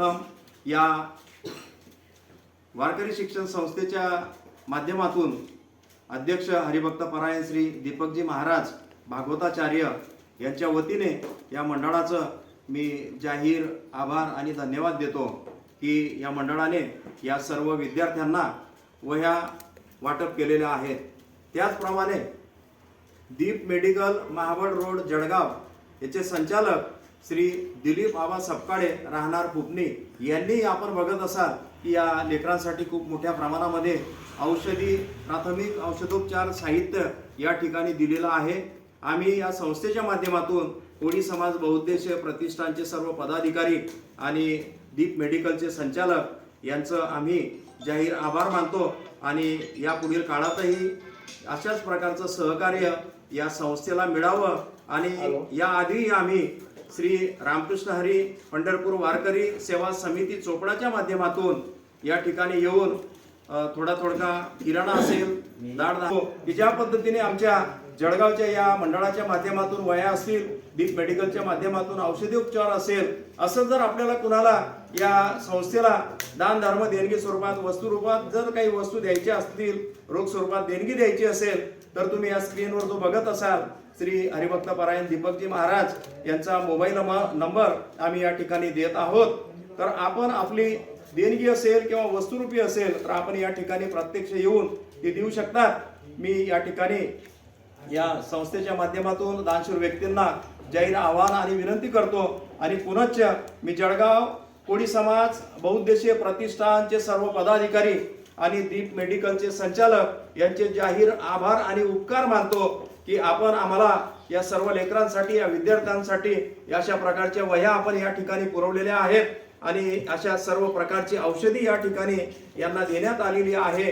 सर्वप्रथम या वारकरी शिक्षण संस्थेच्या माध्यमातून अध्यक्ष हरिभक्त परायण श्री दीपकजी महाराज भागवताचार्य यांच्या वतीने या मंडळाचं मी जाहीर आभार आणि धन्यवाद देतो की या मंडळाने या सर्व विद्यार्थ्यांना वह्या वाटप केलेल्या आहेत। त्याचप्रमाणे दीप मेडिकल महाबळ रोड जळगाव याचे संचालक श्री दिलीप आबा सपकाळे राहणार पुपणी यांनी आपण बघत असाल की या लेकरांसाठी खूप मोठ्या प्रमाणामध्ये औषधी प्राथमिक औषधोपचार साहित्य या ठिकाणी दिलेलं आहे। आम्ही या संस्थेच्या माध्यमातून कोळी समाज बहुउद्देशीय प्रतिष्ठानचे सर्व पदाधिकारी आणि दीप मेडिकलचे संचालक यांचं आम्ही जाहीर आभार मानतो आणि यापुढील काळातही अशाच प्रकारचं सहकार्य या संस्थेला मिळावं आणि याआधी आम्ही श्री रामकृष्ण हरी पंढरपूर वारकरी सेवा समिती चोपडाच्या माध्यमातून या ठिकाणी येऊन थोडा किराणा असेल दाळ की ज्या पद्धतीने आमच्या जळगावच्या या मंडळाच्या माध्यमातून वह्या असतील दीप मेडिकलच्या माध्यमातून औषधी उपचार असेल असं जर आपल्याला कुणाला या संस्थेला दान धर्म देणगी स्वरूपात वस्तू रूपात जर काही वस्तू द्यायच्या असतील रोख स्वरूपात देणगी द्यायची असेल तर तुम्ही या स्क्रीनवर जो बघत असाल श्री हरिभक्त परायण दीपकजी महाराज यांचा मोबाईल नंबर आम्ही या ठिकाणी देत आहोत। तर आपण आपली देणगी असेल किंवा वस्तुरूपी असेल तर आपण या ठिकाणी प्रत्यक्ष येऊन ते देऊ शकतात। मी या ठिकाणी या संस्थेच्या माध्यमातून दानशूर व्यक्तींना जाहीर आवाहन आणि विनंती करतो आणि पुनश्च मी जळगाव कोळी समाज बहुउद्देशीय प्रतिष्ठानचे सर्व पदाधिकारी आणि दीप मेडिकलचे संचालक यांचे जाहीर आभार आणि उपकार मानतो की आपण आम्हाला या सर्व लेकरांसाठी या विद्यार्थ्यांसाठी अशा प्रकारच्या वह्या आपण या ठिकाणी पुरवलेल्या आहेत आणि अशा सर्व प्रकारची औषधी या ठिकाणी यांना देण्यात आलेली आहे।